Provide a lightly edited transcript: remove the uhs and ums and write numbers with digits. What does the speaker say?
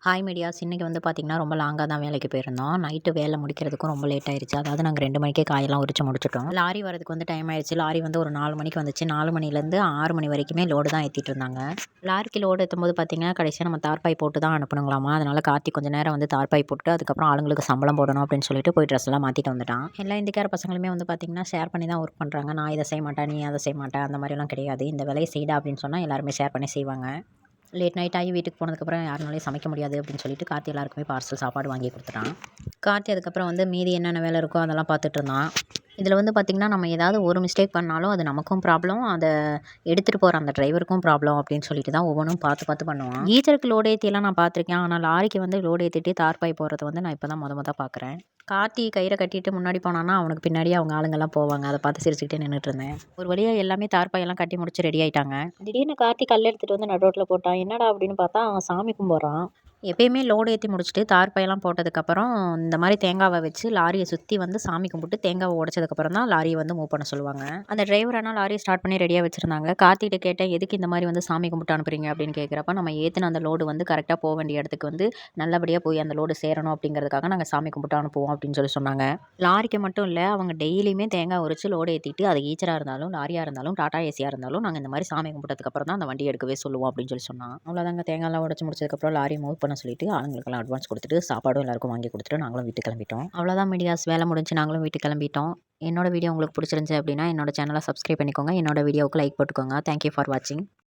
Hi medias. இன்னைக்கு வந்து பார்த்தீங்கன்னா, ரொம்ப லாங்கா தான் வேலைக்கு போயிருந்தோம். நைட்டு வேலை முடிக்கிறதுக்கும் ரொம்ப லேட் ஆயிருச்சு. அதாவது நாங்க 2 மணிக்கே காயெல்லாம் உரிச்சு முடிச்சுட்டோம். லாரி வரதுக்கு வந்து டைம் ஆயிருச்சு. லாரி வந்து ஒரு 4 மணிக்கு வந்துச்சு. 4 மணிலேருந்து 6 மணி வரைக்குமே லோடு தான் ஏத்திட்டு இருந்தாங்க. லாரிக்கு லோடு ஏத்தும்போது பார்த்தீங்கன்னா, கடைசியா நம்ம தார்ப்பாய் போட்டு தான் அனுப்பணுங்களாமா. அதனால கார்த்திக் கொஞ்ச நேரம் வந்து தார்ப்பாய் போட்டுட்டு, அதுக்கப்புறம் ஆளுங்களுக்கு சம்பளம் போடணும் அப்படின்னு சொல்லிட்டு போய் ட்ரெஸ்லாம் மாத்திட்டு வந்துட்டான். எல்லா இந்திக்கார பசங்களுமே வந்து பார்த்தீங்கன்னா, ஷேர் பண்ணி தான் ஒர்க் பண்றாங்க. நான் இத செய்ய மாட்டேன், நீ அத செய்ய மாட்ட அந்த மாரிலாம் கிடையாது. இந்த வேலைய செய்டா அப்படின்னு சொன்னா எல்லாருமே ஷேர் பண்ணி செய்வாங்க. லேட் நைட் ஆகி வீட்டுக்கு போனதுக்கப்புறம் யாருனாலையும் சமைக்க முடியாது அப்படின்னு சொல்லிட்டு கார்த்தி எல்லாருக்குமே பார்சல் சாப்பாடு வாங்கி கொடுத்துட்டான். கார்த்தி அதுக்கப்புறம் வந்து மீதி என்னென்ன வேலை இருக்கோ அதெல்லாம் பார்த்துட்டு இருந்தான். இதில் வந்து பார்த்திங்கன்னா, நம்ம ஏதாவது ஒரு மிஸ்டேக் பண்ணாலும் அது நமக்கும் ப்ராப்ளம், அதை எடுத்துகிட்டு போகிற அந்த டிரைவருக்கும் ப்ராப்ளம் அப்படின்னு சொல்லிட்டு தான் ஒவ்வொன்றும் பார்த்து பார்த்து பண்ணுவான். ஈச்சருக்கு லோடு ஏற்றியெல்லாம் நான் பார்த்துருக்கேன். ஆனால் லாரிக்கு வந்து லோடு ஏற்றிட்டு தார்பாய் போகிறத வந்து நான் இப்போ தான் மொத பார்க்குறேன். கார்த்தி கயிறை கட்டிட்டு முன்னாடி போனான்னா அவனுக்கு பின்னாடியே அவங்க ஆளுங்கெல்லாம் போவாங்க. அதை பார்த்து சிரிச்சுக்கிட்டே நின்றுட்டு இருந்தேன். ஒரு வழியாக எல்லாமே தார்பாயெல்லாம் கட்டி முடிச்சு ரெடி ஆயிட்டாங்க. திடீர்னு கார்த்தி கல் எடுத்துகிட்டு வந்து நடு ரோட்டில் போட்டான். என்னடா அப்படின்னு பார்த்தா அவன் சாமி கும்பிட்றான். எப்பயுமே லோடு ஏற்றி முடிச்சுட்டு தார்பாயெல்லாம் போட்டதுக்கப்புறம் இந்த மாதிரி தேங்காவை வச்சு லாரியை சுற்றி வந்து சாமி கும்பிட்டு தேங்காவை உடைச்சதுக்கப்புறம் தான் லாரியை வந்து மூவ் பண்ண சொல்லுவாங்க. அந்த டிரைவர் ஆனால் லாரியை ஸ்டார்ட் பண்ணி ரெடியாக வச்சுருந்தாங்க. கார்த்திகிட்ட கேட்டேன், எதுக்கு இந்த மாதிரி வந்து சாமி கும்பிட்டு அனுப்புறீங்க அப்படின்னு கேட்குறப்ப, நம்ம ஏற்றின அந்த லோடு வந்து கரெக்டாக போக வேண்டிய இடத்துக்கு வந்து நல்லபடியாக போய் அந்த லோடு சேரணும் அப்படிங்கிறதுக்காக நாங்கள் சாமி கும்பிட்டு அனுப்புவோம் அப்படின்னு சொல்லி சொன்னாங்க. லாரிக்கு மட்டும் இல்லை, அவங்க டெய்லியுமே தேங்காய் உரிச்சு லோடு ஏற்றிட்டு அது ஈச்சராக இருந்தாலும் லாரியாக இருந்தாலும் டாடா ஏசியாக இருந்தாலும் நாங்கள் இந்த மாதிரி சாமி கும்பிட்டதுக்கப்புறம் தான் அந்த வண்டி எடுக்கவே சொல்லுவோம் அப்படின்னு சொல்லி சொன்னான். அவ்வளோதாங்க, தேங்காய்லாம் உடச்சு முடிச்சதுக்கப்புறம் லாரி மூவ் பண்ண சொல்லிட்டு ஆளுங்களுக்கெல்லாம் அட்வான்ஸ் கொடுத்துட்டு சாப்பாடும் எல்லாருக்கும் வாங்கி கொடுத்துட்டு நாங்களும் வீட்டுக்கு கிளம்பிட்டோம். அவ்வளோதான் மீடியாஸ், வேலை முடிஞ்சு நாங்களும் வீட்டுக்கு கிளம்பிட்டோம். என்னோட வீடியோ உங்களுக்கு பிடிச்சிருந்துச்சு அப்படின்னா என்னோட சேனலை சப்ஸ்கிரைப் பண்ணிக்கோங்க. என்னோட வீடியோவுக்கு லைக் போட்டுக்கோங்க. தேங்க்யூ ஃபார் வாட்சிங்.